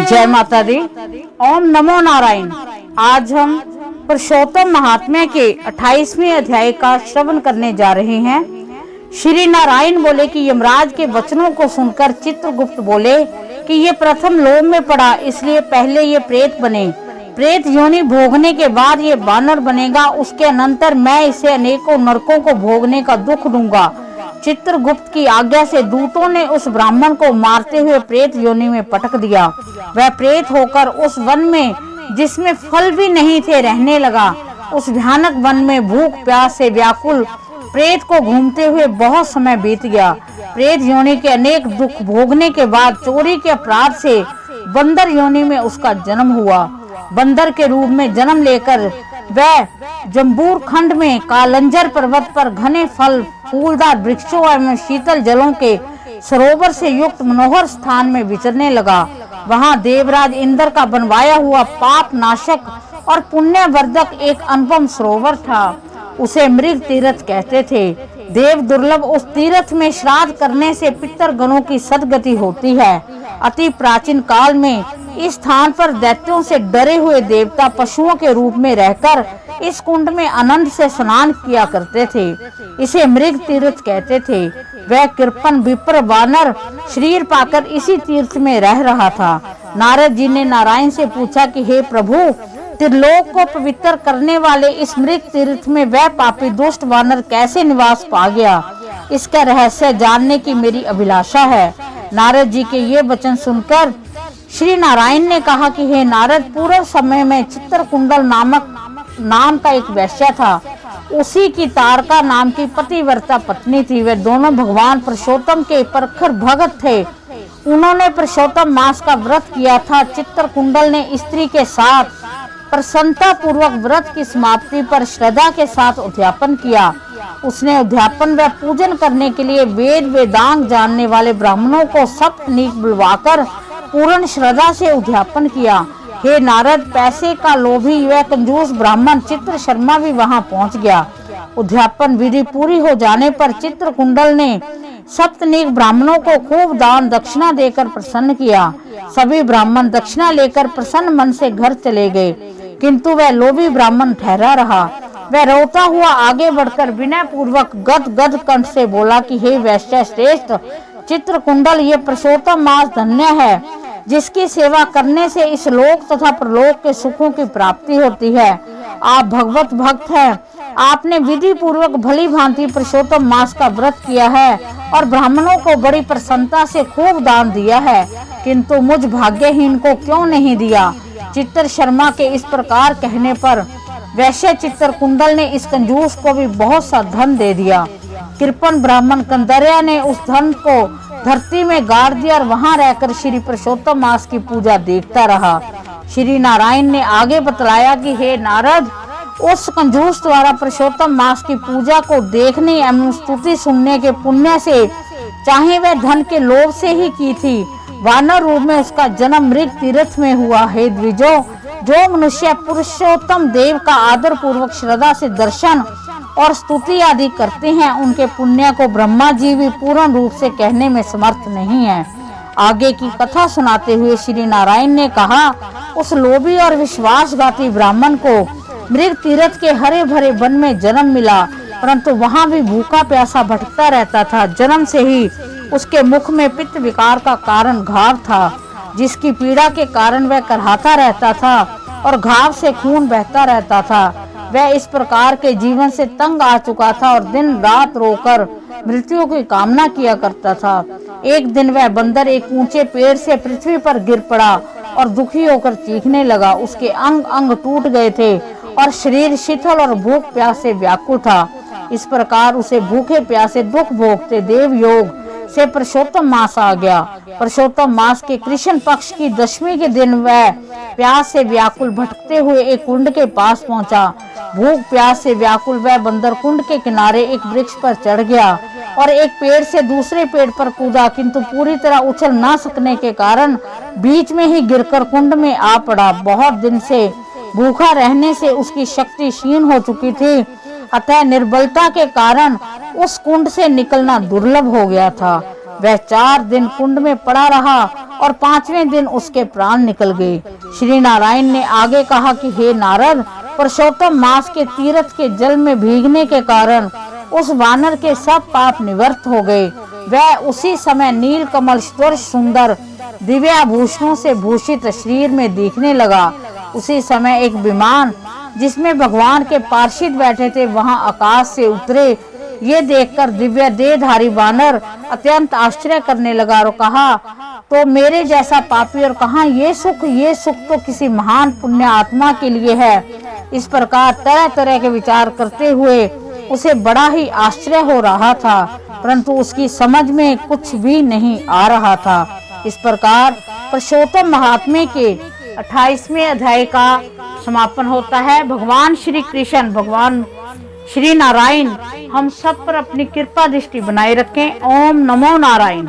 जय माता दी। ओम नमो नारायण। आज हम पुरुषोत्तम महात्म्य के 28वें अध्याय का श्रवण करने जा रहे हैं। श्री नारायण बोले कि यमराज के वचनों को सुनकर चित्रगुप्त बोले कि ये प्रथम लोक में पड़ा, इसलिए पहले ये प्रेत बने। प्रेत योनि भोगने के बाद ये बानर बनेगा, उसके अनंतर मैं इसे अनेकों नरकों को भोगने का दुख दूंगा। चित्रगुप्त की आज्ञा से दूतों ने उस ब्राह्मण को मारते हुए प्रेत योनि में पटक दिया। वह प्रेत होकर उस वन में जिसमें फल भी नहीं थे रहने लगा। उस भयानक वन में भूख प्यास से व्याकुल प्रेत को घूमते हुए बहुत समय बीत गया। प्रेत योनि के अनेक दुख भोगने के बाद चोरी के अपराध से बंदर योनि में उसका जन्म हुआ। बंदर के रूप में जन्म लेकर वह जम्बूर खंड में कालंजर पर्वत पर घने फल फूलदार वृक्षों एवं शीतल जलों के सरोवर से युक्त मनोहर स्थान में विचरने लगा। वहां देवराज इंद्र का बनवाया हुआ पाप नाशक और पुण्यवर्धक एक अनुपम सरोवर था। उसे मृग तीर्थ कहते थे। देव दुर्लभ उस तीर्थ में श्राद्ध करने से पितर गणों की सदगति होती है। अति प्राचीन काल में इस स्थान पर दैत्यों से डरे हुए देवता पशुओं के रूप में रहकर इस कुंड में आनंद से स्नान किया करते थे। इसे मृग तीर्थ कहते थे। वह कृपन विप्र वानर शरीर पाकर इसी तीर्थ में रह रहा था। नारद जी ने नारायण से पूछा कि हे प्रभु, त्रिलोक को पवित्र करने वाले इस मृग तीर्थ में वह पापी दुष्ट वानर कैसे निवास पा गया? इसका रहस्य जानने की मेरी अभिलाषा है। नारद जी के ये वचन सुनकर श्री नारायण ने कहा कि हे नारद, पूर्व समय में चित्रकुंडल नाम का एक वैश्य था। उसी की तारका नाम की पतिव्रता पत्नी थी। वे दोनों भगवान पुरुषोत्तम के प्रखर भगत थे। उन्होंने पुरुषोत्तम मास का व्रत किया था। चित्रकुंडल ने स्त्री के साथ प्रसन्नता पूर्वक व्रत की समाप्ति पर श्रद्धा के साथ उद्यापन किया। उसने उद्यापन व पूजन करने के लिए वेद वेदांग जानने वाले ब्राह्मणों को सप्तनीक बुलवाकर पूर्ण श्रद्धा से उद्यापन किया। हे नारद, पैसे का लोभी व कंजूस ब्राह्मण चित्र शर्मा भी वहां पहुंच गया। उद्यापन विधि पूरी हो जाने पर चित्रकुंडल ने सप्तनीक ब्राह्मणों को खूब दान दक्षिणा देकर प्रसन्न किया। सभी ब्राह्मण दक्षिणा लेकर प्रसन्न मन से घर चले गए, किंतु वह लोभी ब्राह्मण ठहरा रहा। वह रोता हुआ आगे बढ़कर विनय पूर्वक गद कंठ से बोला कि हे वैश्य श्रेष्ठ चित्रकुंडल, ये पुरुषोत्तम मास धन्य है, जिसकी सेवा करने से इस लोक तथा परलोक के सुखों की प्राप्ति होती है। आप भगवत भक्त हैं। आपने विधि पूर्वक भली भांति पुरुषोत्तम मास का व्रत किया है और ब्राह्मणों को बड़ी प्रसन्नता से खूब दान दिया है, किंतु मुझ भाग्यहीन को क्यों नहीं दिया? चित्र शर्मा के इस प्रकार कहने पर वैश्य चित्रकुंडल ने इस कंजूस को भी बहुत सा धन दे दिया। कृपन ब्राह्मण कंदर्या ने उस धन को धरती में गाड़ दिया और वहां रहकर श्री पुरुषोत्तम मास की पूजा देखता रहा। श्री नारायण ने आगे बतलाया कि हे नारद, उस कंजूस द्वारा पुरुषोत्तम मास की पूजा को देखने एवं स्तुति सुनने के पुण्य से, चाहे वह धन के लोभ से ही की थी, वानर रूप में उसका जन्म मृग तीर्थ में हुआ। हे द्विजो, जो मनुष्य पुरुषोत्तम देव का आदर पूर्वक श्रद्धा से दर्शन और स्तुति आदि करते हैं, उनके पुण्य को ब्रह्मा जी भी पूर्ण रूप से कहने में समर्थ नहीं है। आगे की कथा सुनाते हुए श्री नारायण ने कहा, उस लोभी और विश्वासघाती ब्राह्मण को मृग तीर्थ के हरे भरे वन में जन्म मिला, परंतु वहां भी भूखा प्यासा भटकता रहता था। जन्म से ही उसके मुख में पित्त विकार का कारण घाव था, जिसकी पीड़ा के कारण वह करहाता रहता था और घाव से खून बहता रहता था। वह इस प्रकार के जीवन से तंग आ चुका था और दिन रात रोकर मृत्यु की कामना किया करता था। एक दिन वह बंदर एक ऊंचे पेड़ से पृथ्वी पर गिर पड़ा और दुखी होकर चीखने लगा। उसके अंग अंग टूट गए थे और शरीर शीतल और भूख प्यास से व्याकुल था। इस प्रकार उसे भूखे प्यासे दुख भोगते देव योग से पुरुषोत्तम मास आ गया। पुरुषोत्तम मास के कृष्ण पक्ष की दशमी के दिन वह प्यास से व्याकुल भटकते हुए एक कुंड के पास पहुंचा। भूख प्यास से व्याकुल वह बंदर कुंड के किनारे एक वृक्ष पर चढ़ गया और एक पेड़ से दूसरे पेड़ पर कूदा, किंतु पूरी तरह उछल न सकने के कारण बीच में ही गिरकर कुंड में आ पड़ा। बहुत दिन से भूखा रहने से उसकी शक्ति क्षीण हो चुकी थी, अतः निर्बलता के कारण उस कुंड से निकलना दुर्लभ हो गया था। वह 4 दिन कुंड में पड़ा रहा और 5वें दिन उसके प्राण निकल गए। श्री नारायण ने आगे कहा कि हे नारद, पुरुषोत्तम मास के तीर्थ के जल में भीगने के कारण उस वानर के सब पाप निवृत्त हो गए। वह उसी समय नील कमल स्पर्श सुंदर दिव्य आभूषणों से भूषित शरीर में दिखने लगा। उसी समय एक विमान जिसमें भगवान के पार्षद बैठे थे वहां आकाश से उतरे। ये देखकर दिव्य देहधारी वानर अत्यंत आश्चर्य करने लगा और कहा, तो मेरे जैसा पापी और कहाँ ये सुख तो किसी महान पुण्य आत्मा के लिए है। इस प्रकार तरह तरह के विचार करते हुए उसे बड़ा ही आश्चर्य हो रहा था, परंतु उसकी समझ में कुछ भी नहीं आ रहा था। इस प्रकार पुरुषोत्तम महात्म्य के 28वें अध्याय का समापन होता है। भगवान श्री कृष्ण, भगवान श्री नारायण हम सब पर अपनी कृपा दृष्टि बनाए रखें। ओम नमो नारायण।